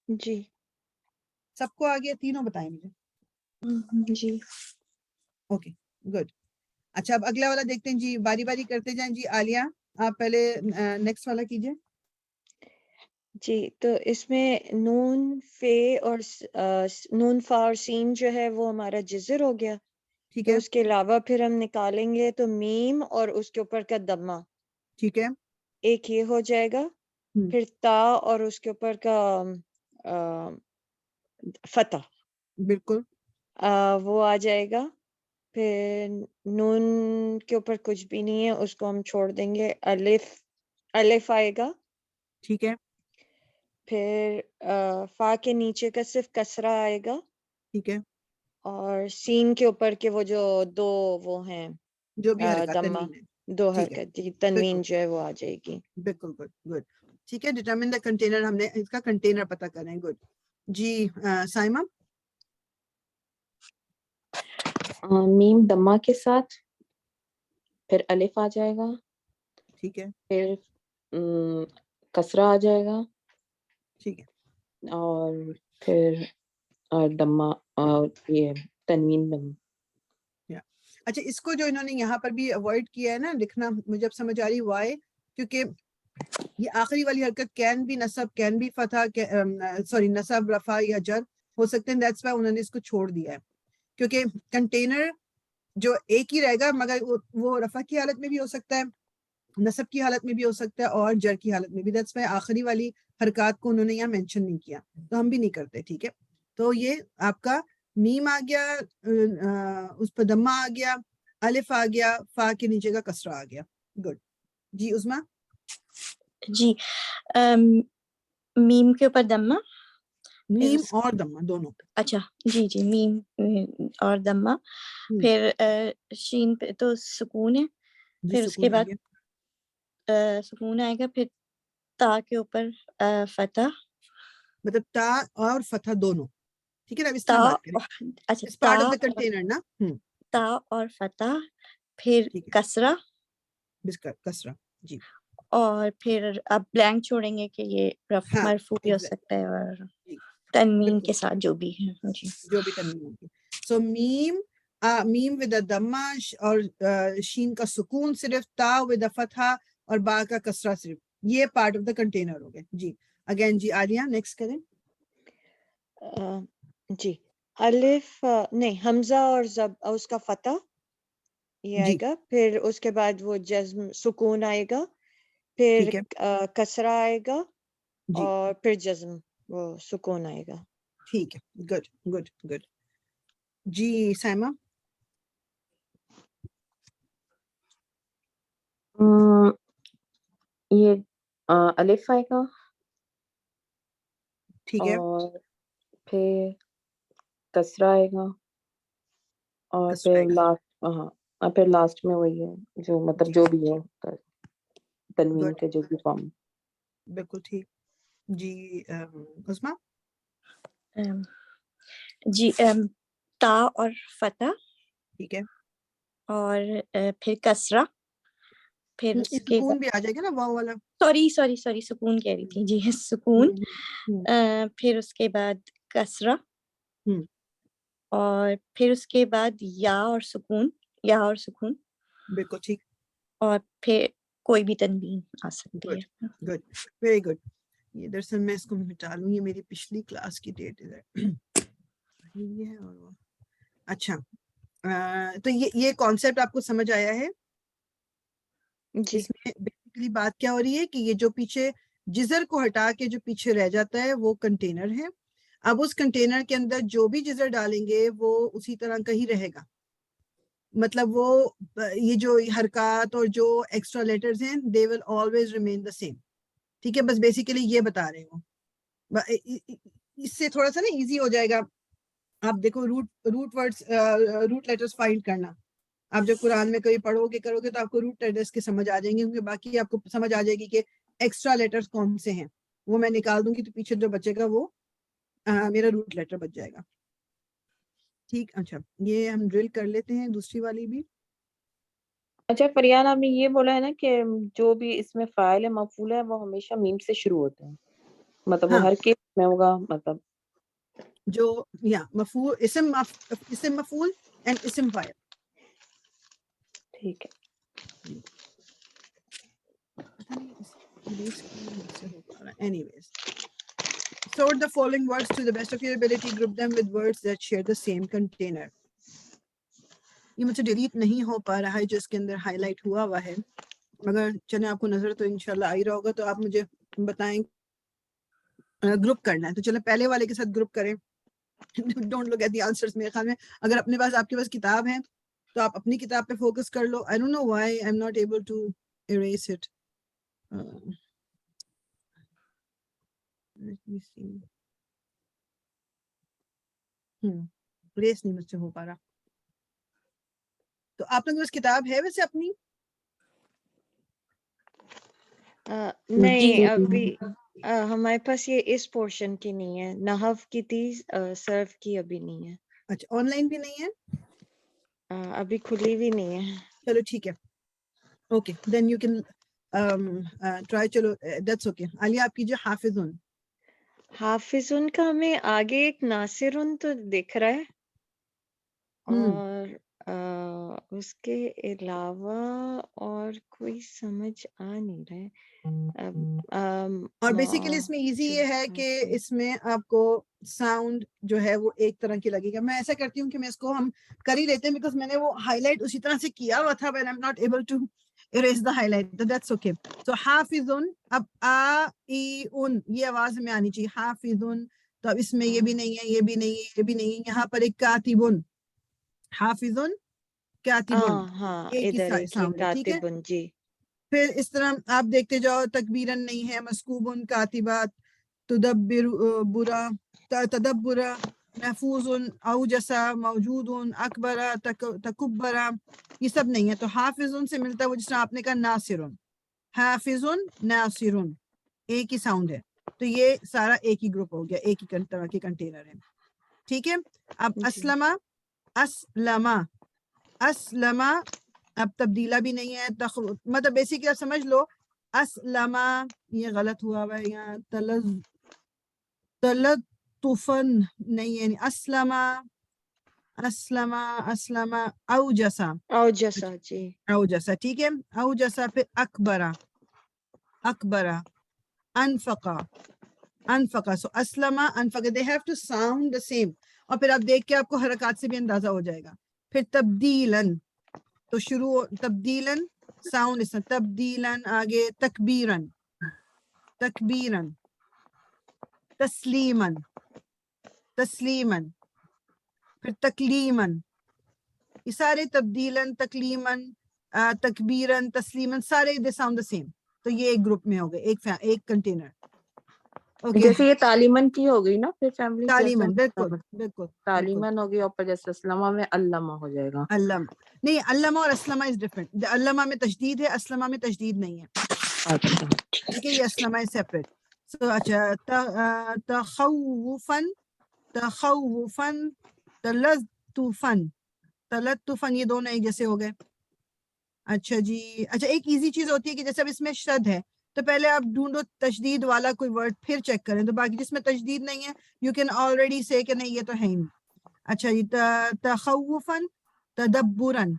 جی سب کو آگے تینوں بتائیں مجھے. جی اوکے گڈ. اچھا اب اگلا والا دیکھتے ہیں جی, باری باری کرتے جائیں. جی عالیہ آپ پہلے نیکسٹ والا کیجئے. جی, تو اس میں نون فے اور نون فا اور سین جو ہے وہ ہمارا جزر ہو گیا. ٹھیک تو ہے اس کے علاوہ پھر ہم نکالیں گے تو میم اور اس کے اوپر کا دمہ ٹھیک ہے. ایک یہ ہو جائے گا. پھر تا اور اس کے اوپر کا فتح بالکل وہ آ جائے گا. پھر نون کے اوپر کچھ بھی نہیں ہے, اس کو ہم چھوڑ دیں گے. الف آئے گا. ٹھیک ہے. پھر فا کے نیچے کا صرف کسرہ آئے گا. ٹھیک ہے. اور سین کے اوپر کے وہ جو دو وہ ہیں جو بھی حرکات دمہ تنوین ہے. دو ٹھیک ہے حرکت, جی تنوین بالکل جو ہے وہ آ جائے گی. بالکل گڈ گڈ. ٹھیک ہے, ڈیٹرمن دا کنٹینر, ہم نے اس کا کنٹینر پتہ کریں. گڈ جی. سائمہ میم دمہ کے ساتھ, پھر الف آ جائے گا, ٹھیک ہے. پھر کسرہ آ جائے گا, ٹھیک ہے. اور پھر دمہ اور یہ تنوین دمہ. اچھا اس کو جو انہوں نے یہاں پر بھی اوائڈ کیا ہے نا لکھنا, مجھے اب سمجھ آ رہی وائے, کیونکہ یہ آخری والی حرکت کین بھی نصب, کین بھی فتح, سوری نصب رفع یا جر ہو سکتے ہیں. دیٹس وائی انہوں نے اس کو چھوڑ دیا ہے, کیونکہ کنٹینر جو ایک ہی رہے گا مگر وہ رفع کی حالت میں بھی ہو سکتا ہے, نصب کی حالت میں بھی ہو سکتا ہے اور جر کی حالت میں بھی. دیٹس وائی آخری والی حرکات کو انہوں نے یہاں مینشن نہیں کیا, تو ہم بھی نہیں کرتے. ٹھیک ہے, تو یہ آپ کا میم آ گیا, اس پہ دمہ آ گیا, الف آ گیا, فا کے نیچے کا کسرہ آ گیا. گڈ. جی عظمیٰ. جی میم کے اوپر دمہ, میم اور دمہ دونوں. اچھا جی جی, میم اور دمہ. پھر شین پہ تو سکون ہے, جی پھر اس کے سکون آ بعد گیا. سکون آئے گا. پھر تا کے اوپر فتح, مطلب تا اور فتح دونوں. ٹھیک ہے نا, اس تا, طرح بات کریں. اچھا اس پارٹ آف دا کنٹینر نا. تا اور فتح, پھر ٹھیک ہے, کسرہ, بس کسرہ. جی اور پھر اب بلینک چھوڑیں گے کہ یہ ہاں مرفوع بھی ہو exactly. سکتا ہے اور جی تنوین بالکل کے ساتھ جو بھی ہے. جی جو بھی تنوین ہوگی. سو میم میم ود دمہ اور شین کا سکون صرف, تا ود فتحہ اور با کا کسرہ صرف, یہ پارٹ آف دا کنٹینر ہو گئے. جی اگین جی عالیہ نیکسٹ کریں. جی الف نہیں, حمزہ اور اس کا فتح یہ آئے جی گا. پھر اس کے بعد وہ جزم سکون آئے گا, پھر ٹھیک ہے. کسرہ آئے گا, جی اور پھر جزم وہ سکون آئے گا. ٹھیک ہے. Good good good. جی سائمہ. یہ الف آئے گا, ٹھیک ہے. اور پھر کسرہ آئے گا, اور کسرہ آئے پھر گا. لاسٹ پھر لاسٹ میں وہی ہے جو مطلب جو بھی ہے تنوین گڈ کے جو بھی فارم. بالکل ٹھیک. جی عظمیٰ. جی تا اور فتح, ٹھیک ہے. اور پھر کسرہ, پھر اس کے سکون بھی آ جائے گا نا واو والا. سوری سکون کہہ رہی تھی. جی سکون, پھر اس کے بعد کسرہ, اور پھر اس کے بعد یا اور سکون, یا اور سکون, بالکل ٹھیک. اور پھر کوئی بھی تنوین آ سکتی گڈ ہے. Good very good. یہ دراصل میں اس کو مٹا لوں, یہ میری پچھلی کلاس کی ڈیٹ ہے. یہ ہے اور وہ. اچھا تو یہ کانسیپٹ آپ کو سمجھ آیا ہے. جی اس میں بیسیکلی بات کیا ہو رہی ہے کہ یہ جو پیچھے جزر کو ہٹا کے جو پیچھے رہ جاتا ہے وہ کنٹینر ہے. اب اس کنٹینر کے اندر جو بھی جزر ڈالیں گے وہ اسی طرح کا ہی رہے گا. مطلب وہ یہ جو حرکات اور جو ایکسٹرا لیٹرز ہیں they will always remain the same. ٹھیک ہے, بس بیسیکلی یہ بتا رہے ہوں. اس سے تھوڑا سا نا ایزی ہو جائے گا. آپ دیکھو روٹ لیٹرز فائنڈ کرنا, آپ جب قرآن میں کبھی پڑھو گے کرو گے تو آپ کو روٹ لیٹرز کے سمجھ آ جائیں گے, کیونکہ باقی آپ کو سمجھ آ جائے گی کہ ایکسٹرا لیٹرز کون سے ہیں, وہ میں نکال دوں گی تو پیچھے جو بچے گا وہ میرا روٹ لیٹر بچ جائے گا. ٹھیک, اچھا یہ ہم ڈرل کر لیتے ہیں دوسری والی بھی. اچھا فریان آپ نے یہ بولا ہے نا کہ جو بھی اس میں فاعل ہے مفعول ہے وہ ہمیشہ میم سے شروع ہوتے ہیں, مطلب وہ ہاں, ہر کیس میں ہوگا, مطلب جو یا مفعول اسم مفعول اینڈ اسم فاعل. ٹھیک ہے. Anyways, sort the following words to the best of your ability. Group them with words that share the same container. یہ مجھے ڈیلیٹ نہیں ہو پا رہا ہے جو اس کے اندر ہائی لائٹ ہوا ہوا ہے, مگر چلیں آپ کو نظر تو انشاءاللہ آ ہی رہا ہوگا, تو آپ مجھے بتائیں گروپ کرنا ہے تو چلیں پہلے والے کے ساتھ گروپ کریں. Don't look at the answers. میرے خیال میں اگر اپنے پاس آپ کے پاس کتاب ہے تو آپ اپنی کتاب پہ فوکس کر لو. I don't know why I'm not able to erase it. Let me see. ریس نہیں مجھ سے ہو پا رہا. تو آپ لوگوں کے پاس کتاب ہے ویسے اپنی؟ نہیں ابھی ہمارے پاس یہ اس پورشن کی نہیں ہے, نحو کی تھی, صرف کی ابھی نہیں ہے. اچھا آن لائن بھی نہیں ہے ابھی کھلی بھی نہیں ہے. چلو ٹھیک ہے, okay then you can try. چلو دیٹس اوکے. عالیہ آپ کیجیے حافظن. حافظن کا ہمیں آگے ایک ناصرن تو دکھ رہا ہے, اور اس کے علاوہ اور کوئی سمجھ آ نہیں رہا ہے. اور بیسیکلی اس میں ایزی یہ ہے کہ اس میں آپ کو ساؤنڈ جو ہے وہ ایک طرح کی لگے گا. میں ایسا کرتی ہوں کہ میں اس کو ہم کر ہی لیتے ہیں بیکاز میں نے وہ ہائی لائٹ اسی طرح سے کیا ہوا تھا, but I'm not able to erase the highlight. That's okay. So حافظن, اب آ ای ان یہ آواز میں آنی چاہیے. حافظن, تو اب اس میں یہ بھی نہیں ہے, یہ بھی نہیں ہے, یہ بھی نہیں ہے. یہاں پر ایک کاتبن, حافظن کاتبن, ہاں ایک ہی ادھر ایک ہی ساؤنڈ ہے. ٹھیک ہے, کاتبن. جی پھر اس طرح آپ دیکھتے جاؤ. تکبیرن نہیں ہے, مسکوبن, کاتبات, تدبرا, محفوظ, اوجسا, موجود, اکبرا, تکبرا, یہ سب نہیں ہے. تو حافظن سے ملتا ہے وہ جس طرح آپ نے کہا ناصرن. حافظن ناصرن ایک ہی ساؤنڈ ہے, تو یہ سارا ایک ہی گروپ ہو گیا, ایک ہی طرح کے کنٹینر ہے. ٹھیک ہے, اب اسلمہ, اسلمہ, اسلمہ, اب تبدیلہ بھی نہیں ہے. مطلب بیسیکلی آپ سمجھ لو اسلمہ یہ غلط ہوا ہوا ہے یہاں. تلطفن نہیں ہے, اسلمہ, اسلمہ, اسلمہ, اوجسا, اوجسا. جی اوجسا. ٹھیک ہے, اوجسا. پھر اکبرا, اکبرا, انفقا, انفقا. سو اسلمہ, انفقا, they have to sound the same. اور پھر آپ دیکھ کے آپ کو حرکات سے بھی اندازہ ہو جائے گا. پھر تبدیلاً, تو شروع تبدیلاً ساؤنڈ اس میں, تبدیلاً. آگے تکبیراً, تکبیراً, تسلیماً, تسلیماً. پھر تکلیماً. یہ سارے تبدیلاً, تکلیماً, تکبیراً, تسلیماً, سارے دے ساؤنڈ دا سیم. تو یہ ایک گروپ میں ہو گئے, ایک کنٹینر. اوکے, جیسے یہ تعلیمن کی ہو گئی نا پھر فیملی, تعلیماً, بالکل بالکل. تعلیمن ہوگی, اور پھر جیسے اسلمہ میں علامہ ہو جائے گا. علامہ نہیں, علامہ اور اسلمہ از ڈفرنٹ. علامہ میں تشدید ہے, اسلمہ میں تشدید نہیں ہے. اچھا ٹھیک ہے, یہ اسلمہ ہے سیپریٹ. سو اچھا, تخوفاً, تخوفاً, تلطفاً, تلطفاً, یہ دونوں ایک جیسے ہو گئے. اچھا جی, اچھا ایک ایزی چیز ہوتی ہے کہ جیسے اب اس میں شد ہے تو پہلے آپ ڈھونڈو تشدید والا کوئی ورڈ, پھر چیک کریں. تو باقی جس میں تشدید نہیں ہے یو کین آلریڈی سے کہ نہیں یہ تو ہے ہی نہیں. اچھا جی, تخوفاً, تدبراً,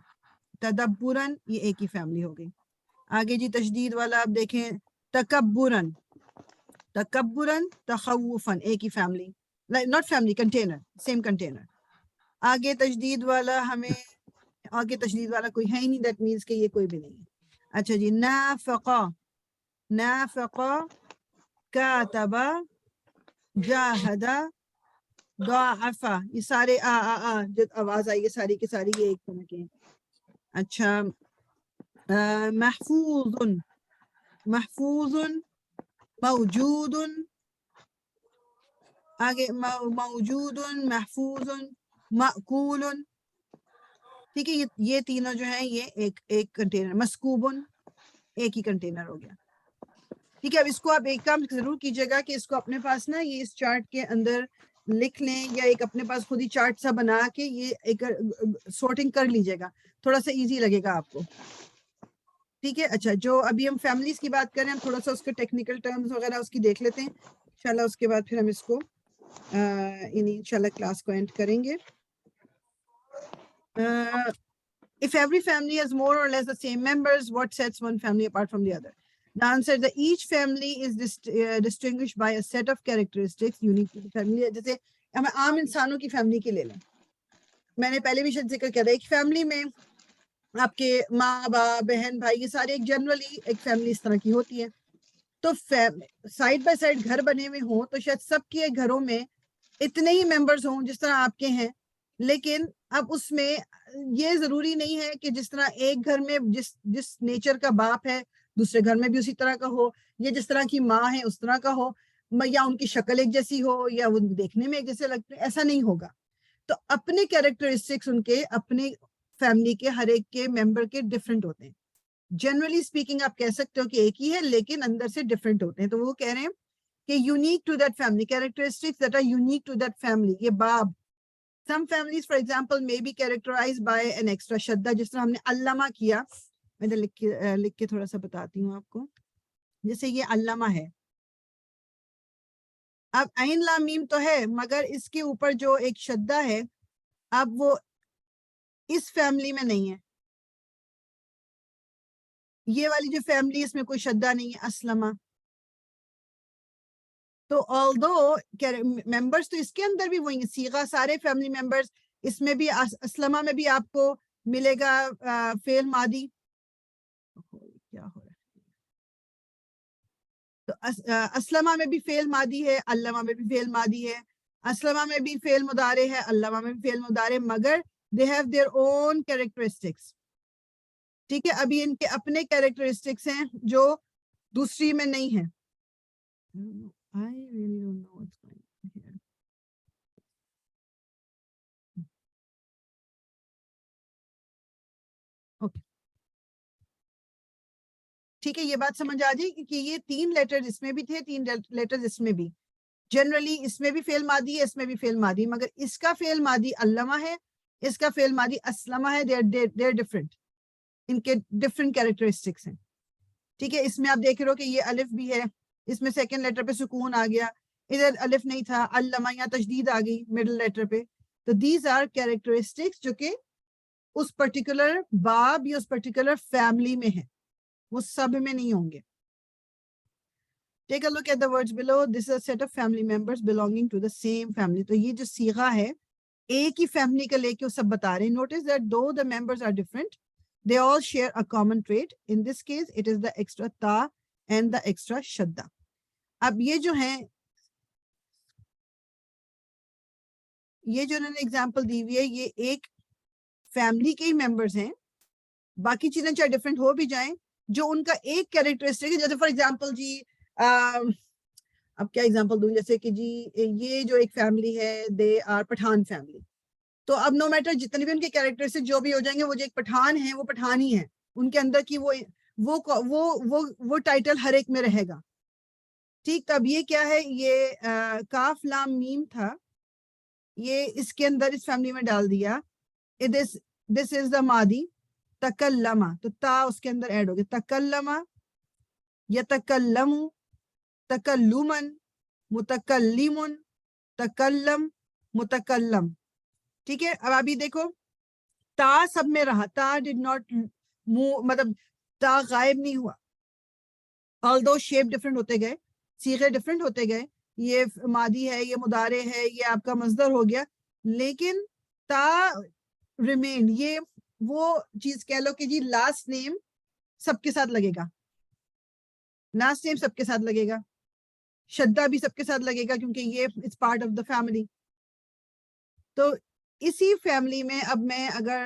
تدبراً, یہ ایک ہی فیملی ہو گئی. آگے جی تشدید والا آپ دیکھیں, تکبراً, تکبراً, تخوفاً, ایک ہی family, not family, container, same container. آگے تشدید والا ہمیں, آگے تشدید والا کوئی ہے ہی نہیں, دیٹ مینس کہ یہ کوئی بھی نہیں ہے. اچھا جی, نافقا, نافقا, کاتبا, جاہدا, ضاعفا, یہ سارے جو آواز آئی ہے ساری کی ساری یہ ایک طرح کے ہیں. اچھا محفوظ محفوظ موجود آگے موجود محفوظ مأکول. ٹھیک ہے یہ تینوں جو ہیں یہ ایک کنٹینر. مسکوب ایک ہی کنٹینر ہو گیا. ٹھیک ہے اب اس کو آپ ایک کام ضرور کیجیے گا کہ اس کو اپنے پاس نا یہ اس چارٹ کے اندر لکھ لیں یا ایک اپنے پاس خود ہی چارٹ سا بنا کے یہ ایک سورٹنگ کر لیجیے گا, تھوڑا سا ایزی لگے گا آپ کو. ٹھیک ہے اچھا جو ابھی ہم فیملیز کی بات کر رہے ہیں ہم تھوڑا سا اس کے ٹیکنیکل ٹرمز وغیرہ اس کی دیکھ لیتے ہیں انشاءاللہ. اس کے بعد پھر ہم اس کو انشاءاللہ کلاس کو اینڈ کریں گے. If every family has more or less the same members, what sets one family apart from the other? The answer is that each family is distinguished by a set of characteristics unique to the family. جیسے ہم عام انسانوں کی family کی لے لیں, میں نے پہلے بھی شاید ذکر کیا تھا, ایک فیملی میں آپ کے ماں باپ بہن بھائی یہ سارے ایک جنرلی ایک فیملی اس طرح کی ہوتی ہے. تو سائڈ بائی سائڈ گھر بنے ہوئے ہوں تو شاید سب کے گھروں میں اتنے ہی ممبرز ہوں جس طرح آپ کے ہیں, لیکن اب اس میں یہ ضروری نہیں ہے کہ جس طرح ایک گھر میں جس نیچر کا باپ ہے دوسرے گھر میں بھی اسی طرح کا ہو, یا جس طرح کی ماں ہے اس طرح کا ہو, یا ان کی شکل ایک جیسی ہو یا وہ دیکھنے میں ایک جیسے لگتے ہیں, ایسا نہیں ہوگا. تو اپنے کیریکٹرسٹکس ان کے اپنے فیملی کے ہر ایک کے ممبر کے ڈفرینٹ ہوتے ہیں. جنرلی اسپیکنگ آپ کہہ سکتے ہو کہ ایک ہی ہے لیکن اندر سے ڈفرینٹ ہوتے ہیں. تو وہ کہہ رہے ہیں کہ unique to that family, characteristics that are unique to that family. یہ باب some families for example may be characterized by an extra شدہ, جس طرح ہم نے علامہ کیا, میں لکھ کے تھوڑا سا بتاتی ہوں آپ کو. جیسے یہ علامہ ہے, اب عین لام میم تو ہے مگر اس کے اوپر جو ایک شدہ ہے اب وہ اس فیملی میں نہیں ہے. یہ والی جو فیملی اس میں کوئی شدہ نہیں ہے, اسلمہ. تو although ممبرس تو اس کے اندر بھی وہی صیغہ سارے فیملی ممبرس, اس میں بھی اسلمہ میں بھی آپ کو ملے گا فعل ماضی. کیا ہو رہا ہے, تو اسلمہ میں بھی فعل ماضی ہے, علمہ میں بھی فعل ماضی ہے, اسلمہ میں بھی فعل مضارع ہے, علمہ میں بھی فعل مضارع, مگر they have their own characteristics. ٹھیک ہے ابھی ان کے اپنے کیریکٹرسٹکس ہیں جو دوسری میں نہیں ہیں. I really don't know what's going on here. Okay. ٹھیک ہے یہ بات سمجھ آ جائے کہ یہ 3 لیٹر اس میں بھی تھے, 3 لیٹر اس میں بھی. جنرلی اس میں بھی فعل ماضی ہے, اس میں بھی فعل ماضی, مگر اس کا فعل ماضی علمہ ہے, اس کا فعل ماضی اسلمہ ہے. they're different. ان کے ڈفرینٹ کیریکٹرسٹکس ہیں. ٹھیک ہے اس میں آپ دیکھ رہے ہو کہ یہ الف بھی ہے, اس میں سیکنڈ لیٹر پہ سکون آ گیا, ادھر الف نہیں تھا, علمہ یا تشدید آ گئی مڈل لیٹر پہ. تو دیز آر کیریکٹرسٹکس جو کہ اس پرٹیکولر باب یا اس پرٹیکولر فیملی میں ہے, وہ سب میں نہیں ہوں گے. Take a look at the words below. This is a set of family members belonging to the same family. تو یہ جو صیغہ ہے ایک ہی فیملی کا لے کے وہ سب بتا رہے ہیں. Notice that though the members are different, they all share a common trait. In this case, it is the extra ta and the extra shadda. اب یہ جو ہیں یہ جو انہوں نے اگزامپل دی ہوئی ہے یہ ایک فیملی کے ہی ممبرز ہیں, باقی چیزیں چاہے ڈفرینٹ ہو بھی جائیں, جو ان کا ایک کیریکٹرسٹک ہے. جیسے فار ایگزامپل جی اب کیا ایگزامپل دوں, جیسے کہ جی یہ جو ایک فیملی ہے دے آر پٹھان فیملی, تو اب نو میٹر جتنے بھی ان کے کیریکٹرسٹک جو بھی ہو جائیں گے, وہ جو ایک پٹھان ہے وہ پٹھان ہی ہے, ان کے اندر کی وہ ٹائٹل ہر ایک میں رہے گا. ٹھیک, تب یہ کیا ہے, یہ کاف لام میم تھا, یہ اس کے اندر اس فیملی میں ڈال دیا. دس از دا ماضی تکلما, تو تا اس کے اندر ایڈ ہو گیا. تکلما, یتکلم, تکلمن, متکلمن, تکلم, متکلم. ٹھیک ہے اب ابھی دیکھو تا سب میں رہا, تا ڈڈ ناٹ موو, مطلب تا غائب نہیں ہوا. although شیپ ڈفرینٹ ہوتے گئے, صیغے ڈفرینٹ ہوتے گئے, یہ ماضی ہے, یہ مضارع ہے, یہ آپ کا مصدر ہو گیا, لیکن تا ریمین. یہ وہ چیز کہہ لو کہ جی لاسٹ نیم سب کے ساتھ لگے گا, لاسٹ نیم سب کے ساتھ لگے گا, شدہ بھی سب کے ساتھ لگے گا کیونکہ یہ it's part of the family. تو اسی فیملی میں اب میں اگر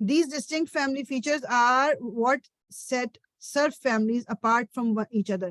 These distinct family features are what set serf families apart from each other.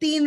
3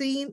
3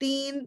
3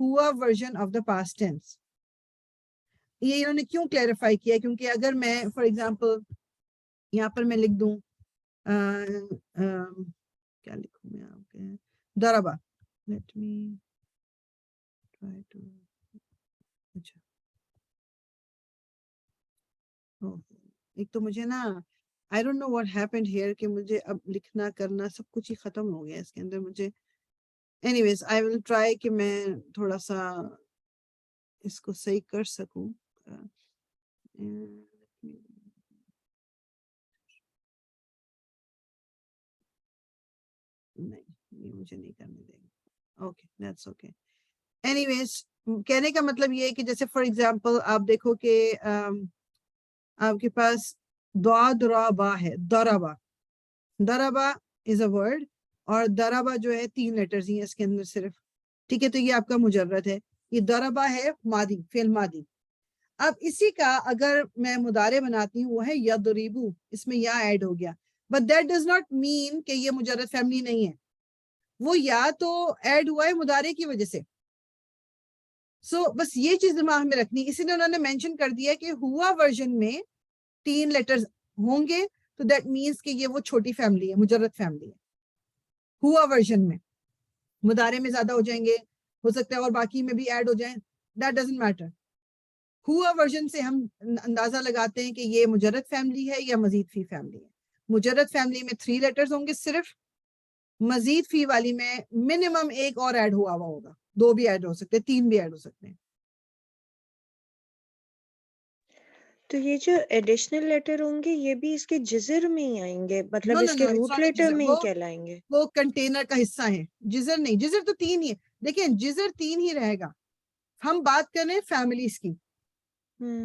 ہوا version of the past tense. یہ انہوں نے کیوں کلیریفائی کیا؟ کیونکہ اگر میں فار ایگزامپل یہاں پر میں لکھ دوں کیا لکھوں میں آپ کے ضربا، لیٹ می ٹرائی ٹو، اچھا ایک تو مجھے نا I don't know what happened here کہ مجھے اب لکھنا کرنا سب کچھ ہی ختم ہو گیا اس کے اندر. مجھے anyways I will try کہ میں تھوڑا سا اس کو صحیح کر سکوں. نہیں یہ مجھے نہیں کرنے دیں گے. Okay that's okay. اینیویز کہنے کا مطلب یہ ہے کہ جیسے فار ایگزامپل آپ دیکھو کہ آپ کے پاس دعا درابا ہے، درابا، درابا از اے ورڈ، اور درابا جو ہے 3 لیٹرز ہی ہیں اس کے اندر صرف. ٹھیک ہے، تو یہ آپ کا مجرد ہے. یہ درابا ہے ماضی، فعل ماضی. اب اسی کا اگر میں مضارع بناتی ہوں وہ ہے یضربو، اس میں یا ایڈ ہو گیا. But that does not mean کہ یہ مجرد فیملی نہیں ہے. وہ یا تو ایڈ ہوا ہے مضارع کی وجہ سے. سو بس یہ چیز دماغ میں رکھنی. اسی لیے انہوں نے مینشن کر دیا کہ ہوا ورژن میں 3 لیٹرز ہوں گے تو دیٹ مینس کہ یہ وہ چھوٹی فیملی ہے، مجرد فیملی ہے. ہوا ورژن میں مضارع میں زیادہ ہو جائیں گے، ہو سکتا ہے اور باقی میں بھی ایڈ ہو جائیں، دیٹ ڈزنٹ میٹر. ہوا ورژن سے ہم اندازہ لگاتے ہیں کہ یہ مجرد فیملی ہے یا مزید فی فیملی ہے. مجرد فیملی میں 3 لیٹرز ہوں گے صرف، مزید فی والی میں منیمم ایک اور ایڈ ہوا ہوگا، 2 بھی ایڈ ہو سکتے ہیں، 3 بھی ایڈ ہو سکتے ہیں. تو یہ جو ایڈیشنل لیٹر ہوں گے یہ بھی اس کے جزر میں ہی آئیں گے، مطلب No, اس no, کے no, it's root not a letter جزر. میں ہی کہلائیں گے؟ وہ کنٹینر کا حصہ ہے، جزر نہیں. جزر تو 3 ہی ہے. دیکھیں جزر 3 ہی رہے گا. ہم بات کر رہے ہیں فیملیز کی.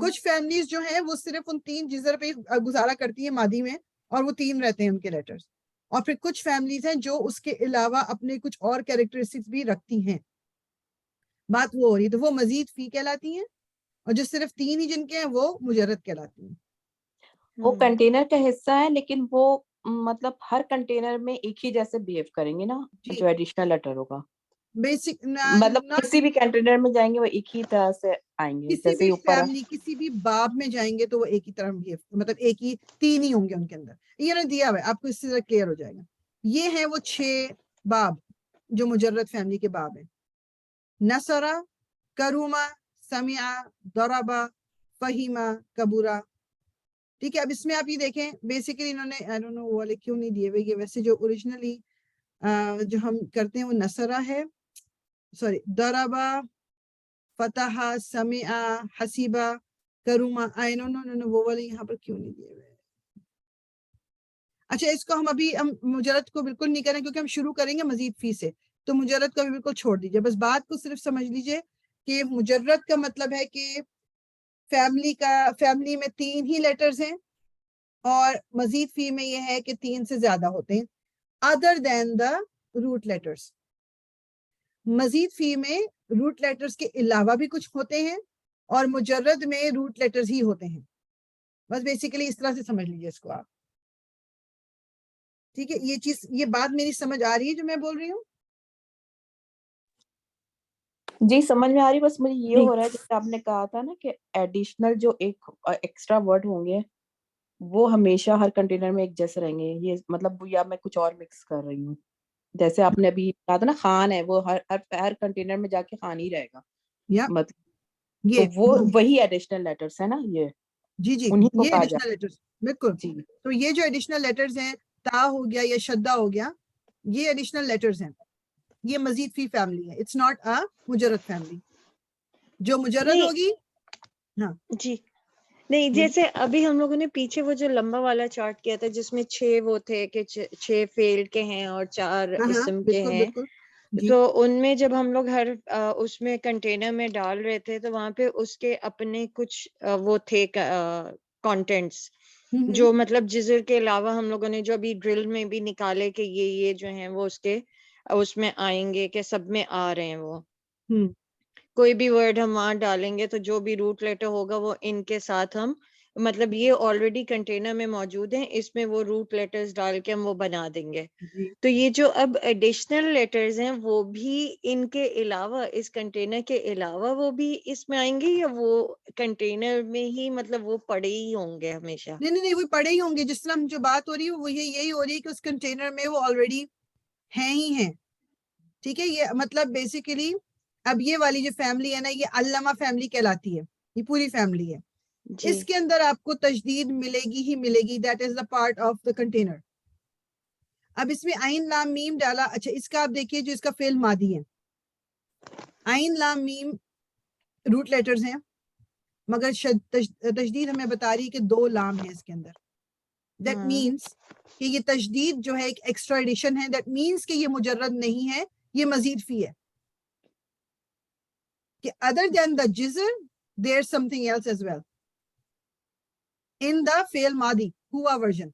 کچھ فیملیز جو ہیں وہ صرف ان 3 جزر پہ گزارا کرتی ہیں مادی میں، اور وہ 3 رہتے ہیں ان کے لیٹرز. اور پھر کچھ فیملیز ہیں جو اس کے علاوہ اپنے کچھ اور کیریکٹرسٹکس بھی رکھتی ہیں. بات وہ ہو رہی ہے، تو وہ مزید فی کہلاتی ہیں، اور جو صرف 3 ہی جن کے ہیں وہ مجرد کہلاتی ہیں. وہ کنٹینر کا حصہ ہے، لیکن وہ مطلب ہر کنٹینر میں ایک ہی جیسے بیہیو کریں گے نا، جو ایڈیشنل لیٹر ہوگا. بیسک مطلب کسی بھی کنٹینر میں جائیں گے وہ ایک ہی طرح سے آئیں گے، کسی جیسے بھی اوپر فیملی کسی بھی باب میں جائیں گے تو وہ ایک ہی طرح مطلب ایک ہی 3 ہی ہوں گے ان کے اندر. یہ نے دیا ہوا ہے آپ کو، اس سے کلیئر ہو جائے گا. یہ ہیں وہ 6 باب جو مجرد فیملی کے باب ہیں: نصرہ، کروما، سمعہ، ضربہ، فہیمہ، کبورا. ٹھیک ہے. اب اس میں آپ یہ دیکھیں بیسیکلی انہوں نے I don't know وہ والے کیوں نہیں دیے ہوئے. یہ ویسے جو اوریجنلی جو ہم کرتے ہیں وہ نصرہ ہے، سوری ضربہ، فتح، سمعہ، حسیبہ، کروما. وہ والے یہاں پر کیوں نہیں دیے ہوئے؟ اچھا اس کو ہم ابھی ہم مجرد کو بالکل نہیں کریں کیونکہ ہم شروع کریں گے مزید فی سے، تو مجرد کو بھی بالکل چھوڑ دیجئے. بس بات کو صرف سمجھ لیجئے کہ مجرد کا مطلب ہے کہ فیملی میں 3 ہی لیٹرز ہیں، اور مزید فی میں یہ ہے کہ 3 سے زیادہ ہوتے ہیں other than the root letters. مزید فی میں روٹ لیٹرز کے علاوہ بھی کچھ ہوتے ہیں، اور مجرد میں روٹ لیٹرز ہی ہوتے ہیں. بس بیسیکلی اس طرح سے سمجھ لیجیے اس کو آپ. ٹھیک ہے، یہ بات میری سمجھ آ رہی ہے جو میں بول رہی ہوں؟ جی سمجھ میں آ رہی. بس مجھے یہ ہو رہا ہے جیسے آپ نے کہا تھا نا کہ ایڈیشنل جو ایک ایکسٹرا ورڈ ہوں گے وہ ہمیشہ ہر کنٹینر میں ایک جیسے رہیں گے. یہ مطلب یا میں کچھ اور مکس کر رہی ہوں؟ جیسے آپ نے ابھی کہا تھا نا خان ہے، وہ ہر کنٹینر میں جا کے خان ہی رہے گا، مطلب تو وہ وہی ایڈیشنل لیٹرز ہیں نا. یہ جی انہی کو یہ کہا ایڈیشنل جاتا لیٹرز بالکل. جی. تو یہ جو ایڈیشنل لیٹرز ہیں، تا ہو گیا یا شدہ ہو گیا، یہ ایڈیشنل لیٹرز ہیں. یہ مزید فی فیملی ہے، اٹس ناٹ اے مجرد فیملی. جو مجرد ہوگی جی نہیں، جیسے ابھی ہم لوگوں نے پیچھے وہ جو لمبا والا چارٹ کیا تھا جس میں 6 وہ تھے کہ 6 فیل کے ہیں اور 4 اسم کے ہیں، تو ان میں جب ہم لوگ ہر اس میں کنٹینر میں ڈال رہے تھے تو وہاں پہ اس کے اپنے کچھ وہ تھے کانٹینٹس جو مطلب جزر کے علاوہ ہم لوگوں نے جو ابھی ڈرل میں بھی نکالے کہ یہ جو ہیں وہ اس میں آئیں گے کہ سب میں آ رہے ہیں. وہ کوئی بھی ورڈ ہم وہاں ڈالیں گے تو جو بھی روٹ لیٹر ہوگا وہ ان کے ساتھ ہم مطلب یہ آلریڈی کنٹینر میں موجود ہیں، اس میں وہ روٹ لیٹرز ڈال کے ہم وہ بنا دیں گے. تو یہ جو اب ایڈیشنل لیٹرز ہیں وہ بھی ان کے علاوہ، اس کنٹینر کے علاوہ وہ بھی اس میں آئیں گے، یا وہ کنٹینر میں ہی مطلب وہ پڑے ہی ہوں گے ہمیشہ؟ نہیں وہ پڑے ہی ہوں گے. جس طرح ہم جو بات ہو رہی ہے وہ یہی ہو رہی ہے کہ اس کنٹینر میں وہ آلریڈی ہیں ہی ہیں. ٹھیک ہے، یہ مطلب بیسیکلی اب یہ والی جو فیملی ہے نا، یہ علامہ فیملی کہلاتی ہے. یہ پوری فیملی ہے. اس کے اندر آپ کو تجدید ملے گی ہی ملے گی. That is the part of the container. اب اس میں عین لام میم ڈالا. اچھا اس کا آپ دیکھیے جو اس کا فعل ماضی ہے، عین لام میم روٹ لیٹرز ہیں، مگر تجدید ہمیں بتا رہی ہے کہ 2 لام ہیں اس کے اندر. دیٹ مینس کہ یہ تجدید جو ہے ایک ایکسٹرا ایڈیشن ہے. دیٹ مینس کہ یہ مجرد نہیں ہے، یہ مزید فی ہے. کہ other than the جزر there's something else as well in the فعل ماضی ہوا ورژن.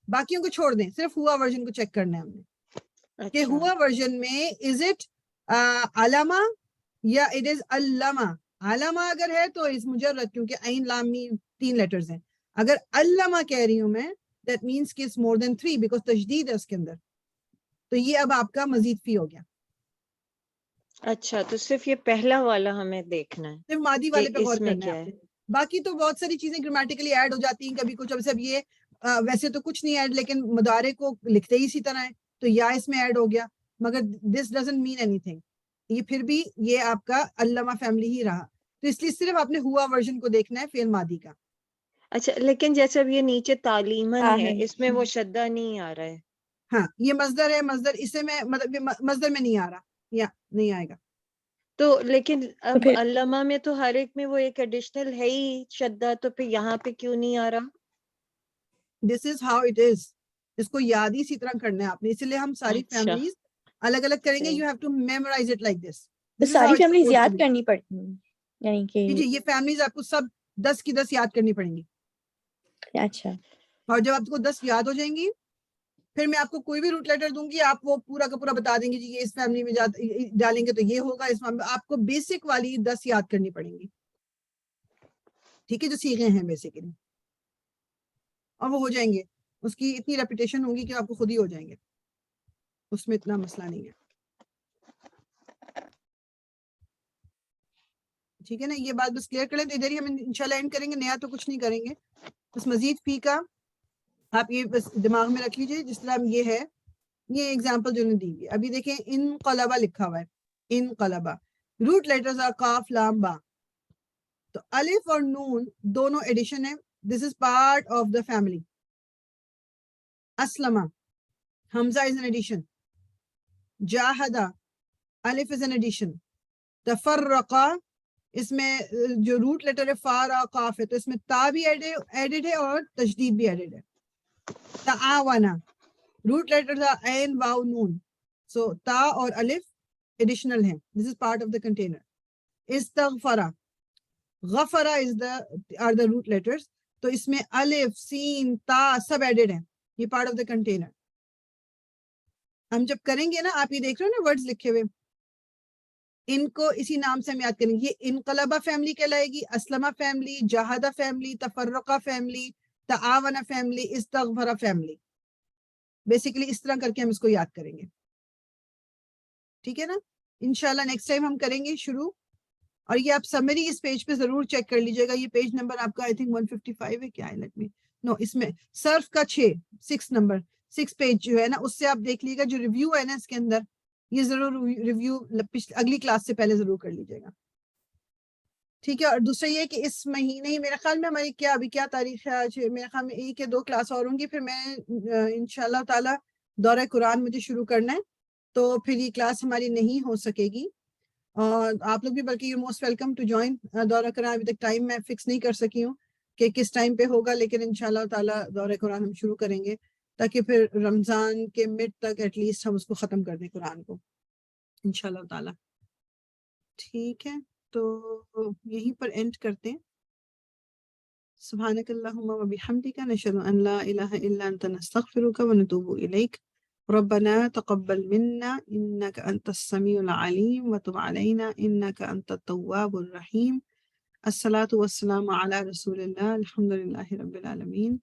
باقیوں کو چھوڑ دیں، صرف ہوا ورژن کو چیک کرنا ہے ہم نے کہ ہوا ورژن میں از اٹ علامہ یا اٹ از علامہ. علامہ اگر ہے تو اس مجرد، کیونکہ عین لام میم 3 لیٹرز ہیں. اگر علامہ کہہ رہی ہوں میں، that means کہ it's more than 3 because تجدید ہے اس کے اندر. تو یہ اب آپ کا مزید فی ہو گیا. اچھا، تو صرف یہ پہلا والا ہمیں دیکھنا ہے، صرف ماضی والے پہ غور اس میں کرنا کیا ہے آپ ہے. نے. باقی تو بہت ساری چیزیں گرامیٹیکلی ایڈ ہو جاتی ہیں کبھی کچھ. اب سب یہ ویسے تو کچھ نہیں ایڈ، لیکن مضارع کو لکھتے ہی اسی طرح ہے تو یا اس میں ایڈ ہو گیا، مگر this doesn't mean any thing. یہ پھر بھی یہ آپ کا علامہ فیملی ہی رہا. تو اس لیے صرف آپ نے ہوا ورژن کو دیکھنا ہے فعل ماضی کا. اچھا، لیکن جیسے اب یہ نیچے تعلیمن ہے، اس میں وہ شدہ نہیں آ رہا ہے. ہاں یہ مصدر ہے. مصدر اسے میں مطلب مصدر میں نہیں آ رہا، یا نہیں آئے گا. تو لیکن اب علامہ میں تو ہر ایک میں وہ ایک ایڈیشنل ہے ہی شدہ، تو پھر یہاں پہ کیوں نہیں آ رہا؟ دس از ہاؤ اٹ از. اس کو یاد ہی اسی طرح کرنا ہے آپ نے. اسی لیے ہم ساری اچھا، فیملیز الگ الگ کریں گے. You have to memorize it like this. تو ساری فیملیز یاد کرنی پڑتی ہیں، یعنی کہ جی یہ فیملیز آپ کو سب 10 کی 10 یاد کرنی پڑیں گی. اچھا، اور جب آپ کو 10 یاد ہو جائیں گی، پھر میں آپ کو کوئی بھی روٹ لیٹر دوں گی، آپ وہ پورا کا پورا بتا دیں گے جی یہ اس فیملی میں ڈالیں گے تو یہ ہوگا. اس میں آپ کو بیسک والی 10 یاد کرنی پڑیں گی. ٹھیک ہے، جو سیکھے ہیں بیسیکلی، اور وہ ہو جائیں گے. اس کی اتنی ریپیٹیشن ہوگی کہ آپ کو خود ہی ہو جائیں گے. اس میں اتنا مسئلہ نہیں ہے. ٹھیک ہے نا، یہ بات بس کلیئر کر لیں تو ادھر ہی ہم انشاءاللہ اینڈ کریں گے. نیا تو کچھ نہیں کریں گے. بس مزید فی کا آپ یہ بس دماغ میں رکھ لیجئے. جس طرح یہ ہے، یہ ایگزامپل جو نے دی ہوئی ہے. ابھی دیکھیں انقلبہ لکھا ہوا ہے. انقلبہ روٹ لیٹرز آر قاف لام با. تو الف اور نون دونوں ایڈیشن ہے. This is part of the family. اسلمہ حمزہ از این ایڈیشن. جاہدہ الف از این ایڈیشن. تفرقہ اس میں جو روٹ لیٹر ہے فا را قاف ہے تو اس میں تا بھی ایڈڈ ہے اور تشدید بھی ایڈڈ ہے. تعاونا روٹ لیٹر عین واو نون. سو تا اور الف ایڈیشنل ہیں. This is part of the container. استغفرا غفرا are the root letters. تو اس میں الف سین تا سب ایڈڈ ہیں. یہ پارٹ آف دا کنٹینر. ہم جب کریں گے نا، آپ یہ دیکھ رہے ہو نا ورڈز لکھے ہوئے، ان کو اسی نام سے ہم یاد کریں گے. یہ انقلبہ فیملی کہلائے گی، اسلمہ فیملی، جاہدہ فیملی، تفرقہ فیملی، تعاونہ فیملی، استغفرہ فیملی. بیسیکلی اس طرح کر کے ہم اس کو یاد کریں گے. ٹھیک ہے نا. انشاءاللہ نیکسٹ ٹائم ہم کریں گے شروع. اور یہ آپ سمری اس پیج پہ ضرور چیک کر لیجئے گا. یہ پیج نمبر آپ کا آئی تھنک 155 ہے. کیا ہے لیٹ می نو، اس میں صرف کا 6 نمبر 6 پیج جو ہے نا، اس سے آپ دیکھ لیجیے گا. جو ریویو ہے نا اس کے اندر، یہ ضرور ریویو اگلی کلاس سے پہلے ضرور کر لیجیے گا. ٹھیک ہے. اور دوسرا یہ کہ اس مہینے ہی میرے خیال میں ہماری ابھی کیا تاریخ ہے آج، میرے خیال میں 1 یا 2 کلاس اور ہوں گی. پھر میں انشاءاللہ تعالی دورہ قرآن مجھے شروع کرنا ہے، تو پھر یہ کلاس ہماری نہیں ہو سکے گی. اور آپ لوگ بھی بلکہ you most welcome to join دورہ قرآن. ابھی تک ٹائم میں فکس نہیں کر سکی ہوں کہ کس ٹائم پہ ہوگا، لیکن انشاءاللہ تعالی دورہ قرآن ہم شروع کریں گے تاکہ پھر رمضان کے مڈ تک ایٹ لیسٹ ہم اس کو ختم کر دیں قرآن کو انشاءاللہ تعالی. ٹھیک ہے، تو یہیں پر اینڈ کرتے ہیں. سبحانک اللہم و بحمدک نشہد ان لا الہ الا انت نستغفرک و نتوب الیک. ربنا تقبل منا انك انت السميع العليم وتب علينا انك انت التواب الرحيم. الصلاۃ والسلام علی رسول اللہ الحمد للہ رب العالمین.